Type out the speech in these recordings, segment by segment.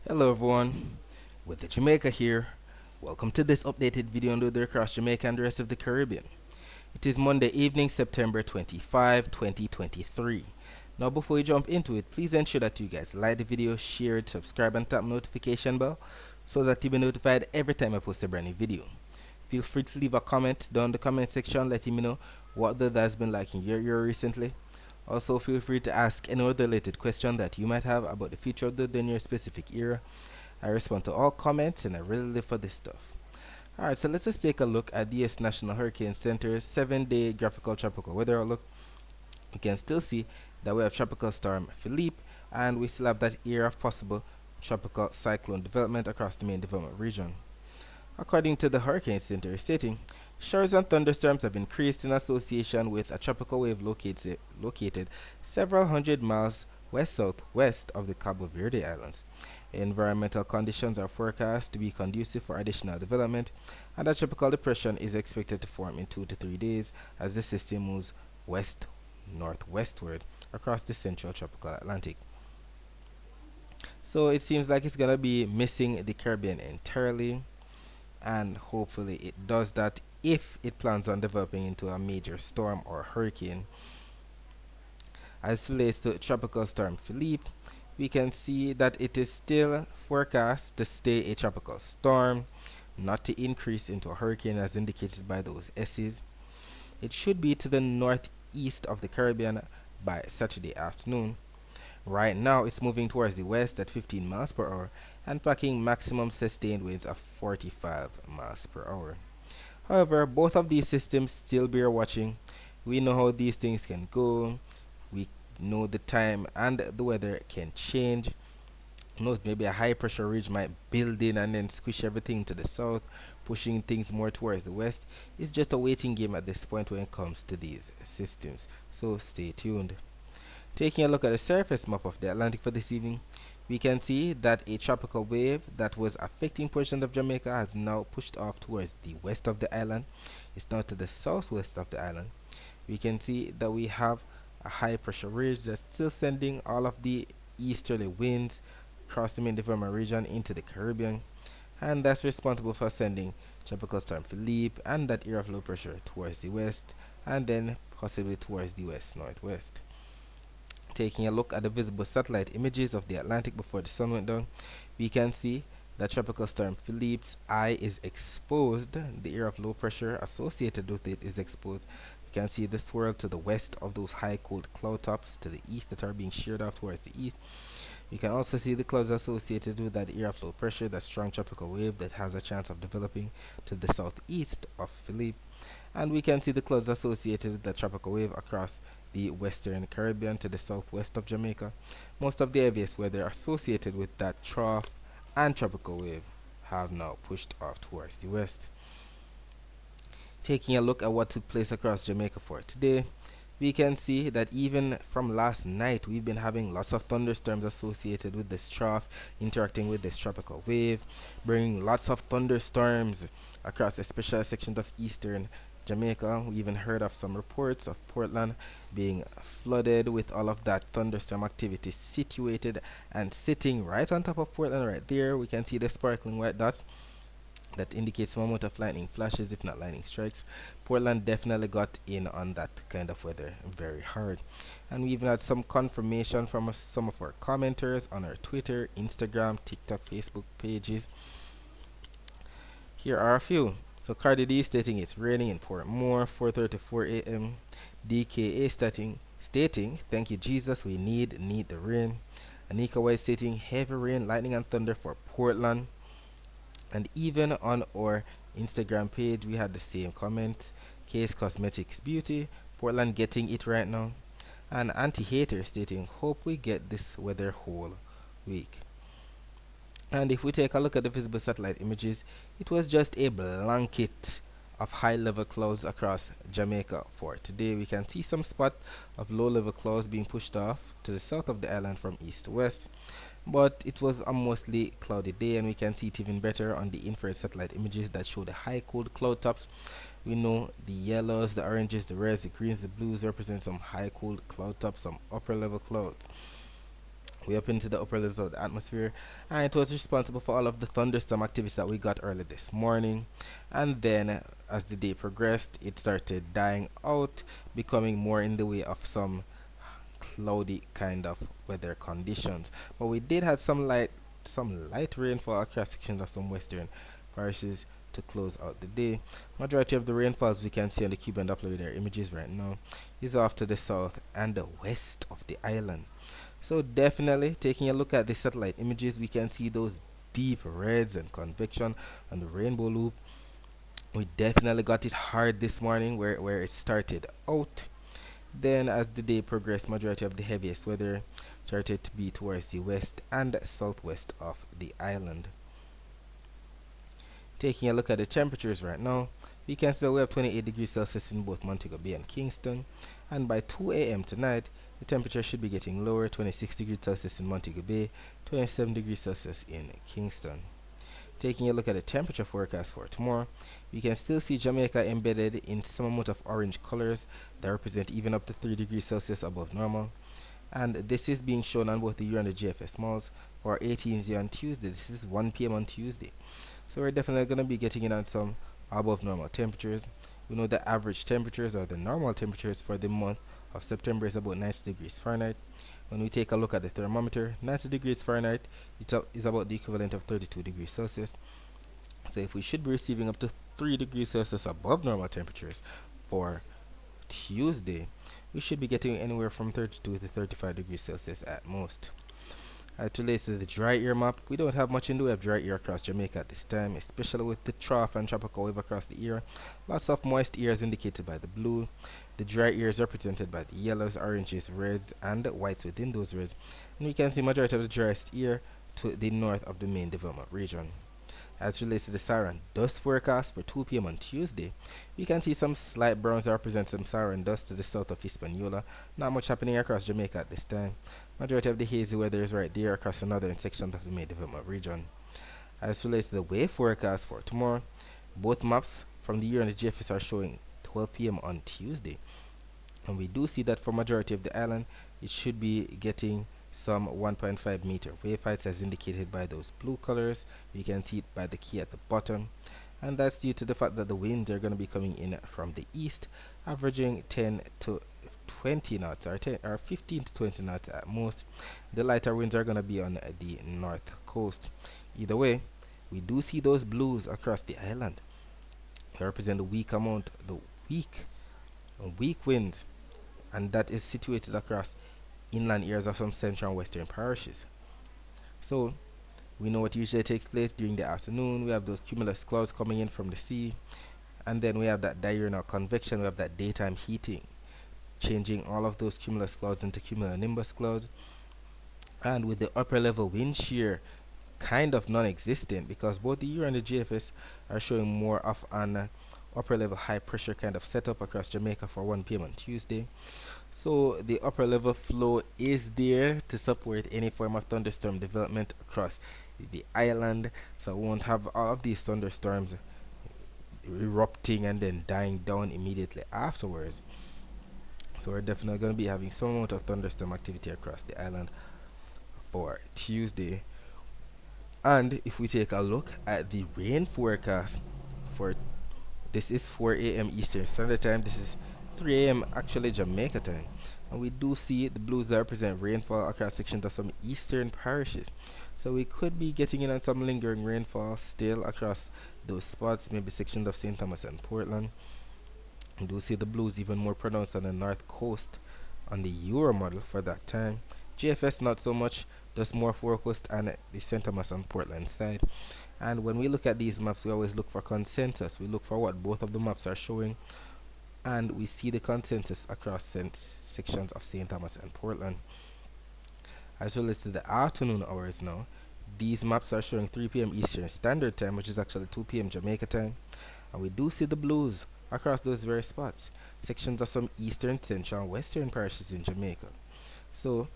Hello everyone, with the Jamaica here. Welcome to this updated video on weather across Jamaica and the rest of the Caribbean. It is Monday evening, September 25, 2023. Now before we jump into it, please ensure that you guys like the video, share it, subscribe and tap notification bell so that you'll be notified every time I post a brand new video. Feel free to leave a comment down the comment section letting me know what the weather has been like in your area recently. Also, feel free to ask any other related question that you might have about the future of the weather in your specific area. I respond to all comments and I really live for this stuff. Alright, so let's just take a look at the US National Hurricane Center's 7-day graphical tropical weather outlook. You can still see that we have Tropical Storm Philippe and we still have that area of possible tropical cyclone development across the main development region. According to the Hurricane Center stating, showers and thunderstorms have increased in association with a tropical wave located several hundred miles west-southwest of the Cabo Verde Islands. Environmental conditions are forecast to be conducive for additional development, and a tropical depression is expected to form in 2 to 3 days as the system moves west-northwestward across the central tropical Atlantic. So it seems like it's going to be missing the Caribbean entirely, and hopefully it does that if it plans on developing into a major storm or hurricane. As it relates to Tropical Storm Philippe, we can see that it is still forecast to stay a tropical storm, not to increase into a hurricane as indicated by those S's. It should be to the northeast of the Caribbean by Saturday afternoon. Right now, it's moving towards the west at 15 miles per hour and packing maximum sustained winds of 45 miles per hour. However, both of these systems still bear watching. We know how these things can go. We know the time and the weather can change. Knows maybe a high pressure ridge might build in and then squish everything to the south, pushing things more towards the west. It's just a waiting game at this point when it comes to these systems. So stay tuned. Taking a look at the surface map of the Atlantic for this evening, we can see that a tropical wave that was affecting portions of Jamaica has now pushed off towards the west of the island. It's now to the southwest of the island. We can see that we have a high pressure ridge that's still sending all of the easterly winds across the main development region into the Caribbean, and that's responsible for sending Tropical Storm Philippe and that area of low pressure towards the west and then possibly towards the west northwest. Taking a look at the visible satellite images of the Atlantic before the sun went down, we can see that Tropical Storm Philippe's eye is exposed. The area of low pressure associated with it is exposed. You can see the swirl to the west of those high cold cloud tops to the east that are being sheared off towards the east. You can also see the clouds associated with that area of low pressure, that strong tropical wave that has a chance of developing to the southeast of Philippe. And we can see the clouds associated with the tropical wave across the western Caribbean to the southwest of Jamaica. Most of the heaviest weather associated with that trough and tropical wave have now pushed off towards the west. Taking a look at what took place across Jamaica for today, we can see that even from last night we've been having lots of thunderstorms associated with this trough interacting with this tropical wave, bringing lots of thunderstorms across especially sections of eastern Jamaica. We even heard of some reports of Portland being flooded with all of that thunderstorm activity situated and sitting right on top of Portland right there. We can see the sparkling white dots that indicates some amount of lightning flashes, if not lightning strikes. Portland definitely got in on that kind of weather very hard. And we even had some confirmation from some of our commenters on our Twitter, Instagram, TikTok, Facebook pages. Here are a few. So Cardi D stating it's raining in Portmore, 4:34 a.m. DKA stating, thank you Jesus, we need the rain. Anika White stating heavy rain, lightning and thunder for Portland. And even on our Instagram page, we had the same comment. Case Cosmetics Beauty, Portland getting it right now. And Anti-Hater stating, hope we get this weather whole week. And if we take a look at the visible satellite images, it was just a blanket of high level clouds across Jamaica for today. We can see some spot of low level clouds being pushed off to the south of the island from east to west, but it was a mostly cloudy day, and we can see it even better on the infrared satellite images that show the high cold cloud tops. We know the yellows, the oranges, the reds, the greens, the blues represent some high cold cloud tops, some upper level clouds. way up into the upper levels of the atmosphere, and it was responsible for all of the thunderstorm activity that we got early this morning. And then, as the day progressed, it started dying out, becoming more in the way of some cloudy kind of weather conditions. But we did have some light rainfall across sections of some western parishes to close out the day. Majority of the rainfalls we can see on the Cuban Doppler radar images right now is off to the south and the west of the island. So definitely taking a look at the satellite images, we can see those deep reds and convection on the rainbow loop. We definitely got it hard this morning where it started out. Then as the day progressed, majority of the heaviest weather started to be towards the west and southwest of the island. Taking a look at the temperatures right now, we can see we have 28 degrees Celsius in both Montego Bay and Kingston, and by 2 a.m. tonight, the temperature should be getting lower, 26 degrees Celsius in Montego Bay, 27 degrees Celsius in Kingston. Taking a look at the temperature forecast for tomorrow, we can still see Jamaica embedded in some amount of orange colors that represent even up to 3 degrees Celsius above normal. And this is being shown on both the Euro and the GFS malls for 18th on Tuesday. This is 1 p.m. on Tuesday. So we're definitely going to be getting in on some above normal temperatures. We know the average temperatures or the normal temperatures for the month of September is about 90 degrees Fahrenheit. When we take a look at the thermometer, 90 degrees Fahrenheit is about the equivalent of 32 degrees Celsius. So if we should be receiving up to 3 degrees Celsius above normal temperatures for Tuesday, we should be getting anywhere from 32 to 35 degrees Celsius at most. As it relates to the dry air map, we don't have much in the way of dry air across Jamaica at this time, especially with the trough and tropical wave across the air. Lots of moist air is indicated by the blue. The dry air is represented by the yellows, oranges, reds, and whites within those reds. And we can see majority of the driest air to the north of the main development region. As relates to the Saharan dust forecast for 2 p.m. on Tuesday, we can see some slight browns that represent some Saharan dust to the south of Hispaniola. Not much happening across Jamaica at this time. Majority of the hazy weather is right there across the northern sections of the main development region. As relates to the wave forecast for tomorrow, both maps from the Euro and the GFS are showing 12 p.m. on Tuesday. And we do see that for majority of the island, it should be getting some 1.5 meter wave heights as indicated by those blue colors. You can see it by the key at the bottom, and that's due to the fact that the winds are going to be coming in from the east, averaging 10 to 20 knots or 15 to 20 knots at most. The lighter winds are going to be on the north coast. Either way, we do see those blues across the island. They represent the weak winds, and that is situated across inland areas of some central and western parishes. So we know what usually takes place during the afternoon. We have those cumulus clouds coming in from the sea, and then we have that diurnal convection. We have that daytime heating, changing all of those cumulus clouds into cumulonimbus clouds. And with the upper level wind shear kind of non-existent, because both the Euro and the GFS are showing more of an upper level high pressure kind of setup across Jamaica for 1 p.m. on Tuesday. So the upper level flow is there to support any form of thunderstorm development across the island. So we won't have all of these thunderstorms erupting and then dying down immediately afterwards. So we're definitely going to be having some amount of thunderstorm activity across the island for Tuesday. And if we take a look at the rain forecast for this is 4 a.m. Eastern Standard Time. This is 3 a.m. actually Jamaica time. And we do see the blues that represent rainfall across sections of some eastern parishes. So we could be getting in on some lingering rainfall still across those spots, maybe sections of St. Thomas and Portland. We do see the blues even more pronounced on the north coast on the Euro model for that time. GFS not so much, just more focused on the St. Thomas and Portland side. And when we look at these maps, we always look for consensus. We look for what both of the maps are showing, and we see the consensus across sections of St. Thomas and Portland. As relates to the afternoon hours now, these maps are showing 3 p.m. Eastern Standard Time, which is actually 2 p.m. Jamaica time. And we do see the blues across those very spots, sections of some eastern, central, and western parishes in Jamaica. So,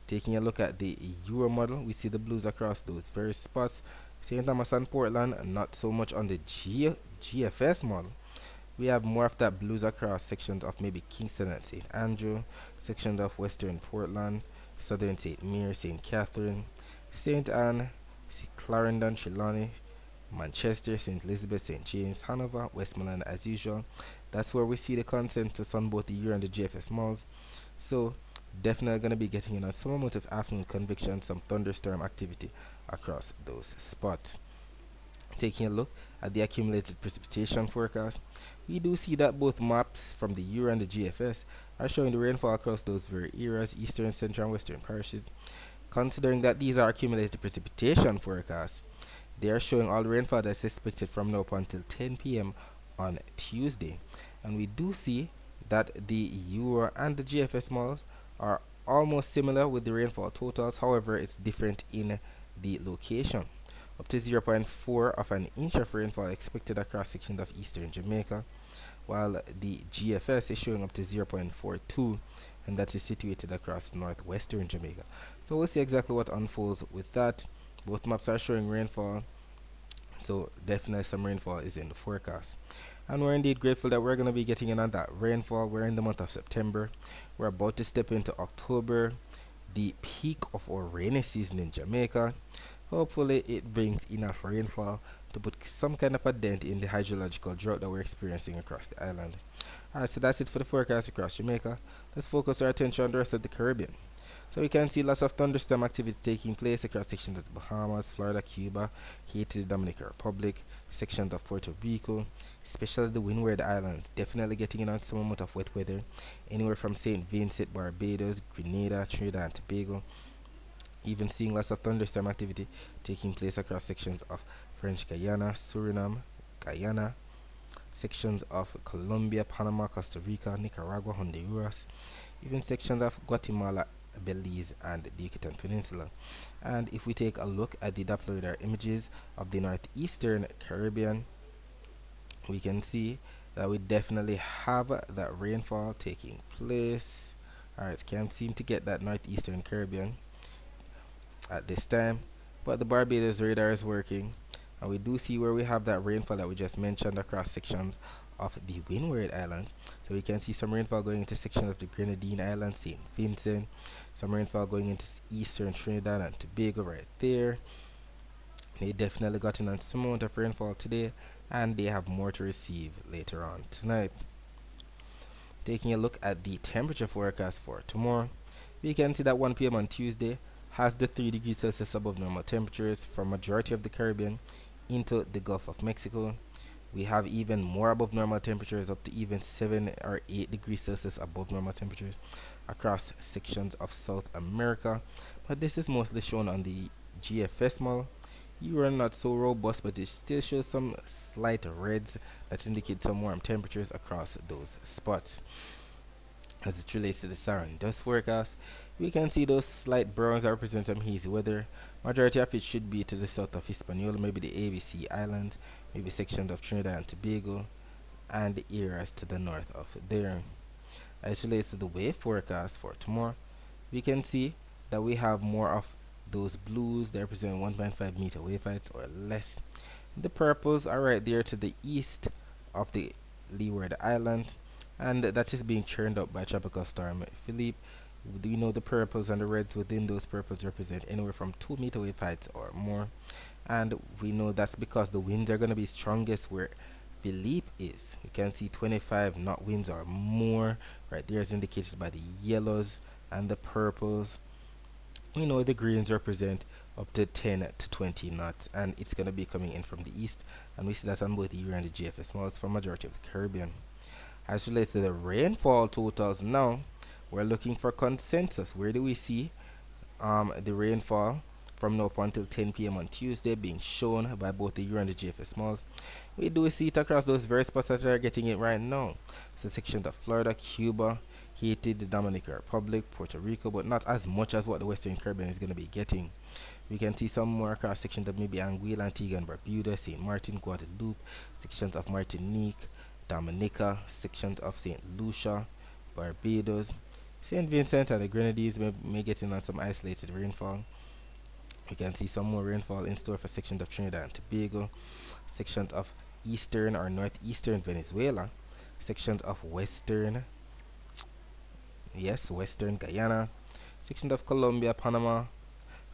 taking a look at the Euro model, we see the blues across those very spots. St. Thomas and Portland, not so much on the GFS model. We have more of that blues across sections of maybe Kingston and St. Andrew, sections of Western Portland, Southern St. Mary, St. Catherine, St. Anne, Clarendon, Trelawney, Manchester, St. Elizabeth, St. James, Hanover, Westmoreland as usual. That's where we see the consensus on both the Euro and the GFS malls. So definitely going to be getting in on some amount of afternoon convection, some thunderstorm activity across those spots. Taking a look at the accumulated precipitation forecast, we do see that both maps from the Euro and the GFS are showing the rainfall across those very areas, eastern, central, and western parishes. Considering that these are accumulated precipitation forecasts, they are showing all the rainfall that's expected from now up until 10 p.m. on Tuesday. And we do see that the Euro and the GFS malls are almost similar with the rainfall totals, however, it's different in the location. Up to zero point 0.4 of an inch of rainfall expected across sections of eastern Jamaica, while the GFS is showing up to 0.42, and that is situated across northwestern Jamaica. So we'll see exactly what unfolds with that. Both maps are showing rainfall, so definitely some rainfall is in the forecast. And we're indeed grateful that we're going to be getting in on that rainfall. We're in the month of September. We're about to step into October, the peak of our rainy season in Jamaica. Hopefully it brings enough rainfall to put some kind of a dent in the hydrological drought that we're experiencing across the island. Alright, so that's it for the forecast across Jamaica. Let's focus our attention on the rest of the Caribbean. So we can see lots of thunderstorm activity taking place across sections of the Bahamas, Florida, Cuba, Haiti, the Dominican Republic, sections of Puerto Rico, especially the Windward Islands, definitely getting in on some amount of wet weather, anywhere from St. Vincent, Barbados, Grenada, Trinidad and Tobago. Even seeing lots of thunderstorm activity taking place across sections of French Guiana, Suriname, Guyana, sections of Colombia, Panama, Costa Rica, Nicaragua, Honduras, even sections of Guatemala, Belize, and the Yucatan Peninsula. And if we take a look at the Doppler radar images of the northeastern Caribbean, we can see that we definitely have that rainfall taking place. Alright, can't seem to get that northeastern Caribbean at this time, but the Barbados radar is working, and we do see where we have that rainfall that we just mentioned across sections of the Windward Islands. So we can see some rainfall going into sections of the Grenadine Islands, St. Vincent, some rainfall going into eastern Trinidad and Tobago right there. They definitely got in on some amount of rainfall today, and they have more to receive later on tonight. Taking a look at the temperature forecast for tomorrow, we can see that 1 p.m. on Tuesday has the 3 degrees Celsius above normal temperatures for majority of the Caribbean into the Gulf of Mexico. We have even more above normal temperatures, up to even 7 or 8 degrees Celsius above normal temperatures across sections of South America. But this is mostly shown on the GFS model. You are not so robust, but it still shows some slight reds that indicate some warm temperatures across those spots. As it relates to the Saharan dust forecast, we can see those slight browns that represent some hazy weather. Majority of it should be to the south of Hispaniola, maybe the ABC Island, maybe sections of Trinidad and Tobago, and the areas to the north of there. As it relates to the wave forecast for tomorrow, we can see that we have more of those blues that represent 1.5 meter wave heights or less. The purples are right there to the east of the Leeward Island, and that is being churned up by Tropical Storm Philippe. We know the purples and the reds within those purples represent anywhere from 2 meter wave heights or more, and we know that's because the winds are going to be strongest where Philippe is. We can see 25 knot winds or more right there, is indicated by the yellows and the purples. We know the greens represent up to 10 to 20 knots, and it's going to be coming in from the east, and we see that on both the Euro and the GFS models for majority of the Caribbean. As relates to the rainfall totals now, we're looking for consensus. Where do we see the rainfall from now up until 10 p.m. on Tuesday being shown by both the Euro and the GFS models? We do see it across those very spots that are getting it right now. So sections of Florida, Cuba, Haiti, the Dominican Republic, Puerto Rico, but not as much as what the Western Caribbean is going to be getting. We can see some more across sections of maybe Anguilla, Antigua and Barbuda, St. Martin, Guadeloupe, sections of Martinique, Dominica, sections of St. Lucia, Barbados, St. Vincent and the Grenadines may get in on some isolated rainfall. We can see some more rainfall in store for sections of Trinidad and Tobago, sections of eastern or northeastern Venezuela, sections of western Guyana, sections of Colombia, Panama,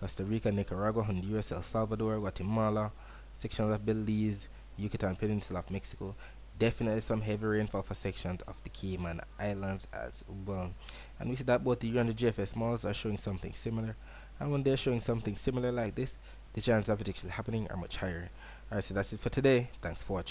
Costa Rica, Nicaragua, Honduras, El Salvador, Guatemala, sections of Belize, Yucatan Peninsula of Mexico. Definitely some heavy rainfall for sections of the Cayman Islands as well. And we see that both the U and the GFS models are showing something similar. And when they're showing something similar like this, the chances of it actually happening are much higher. Alright, so that's it for today. Thanks for watching.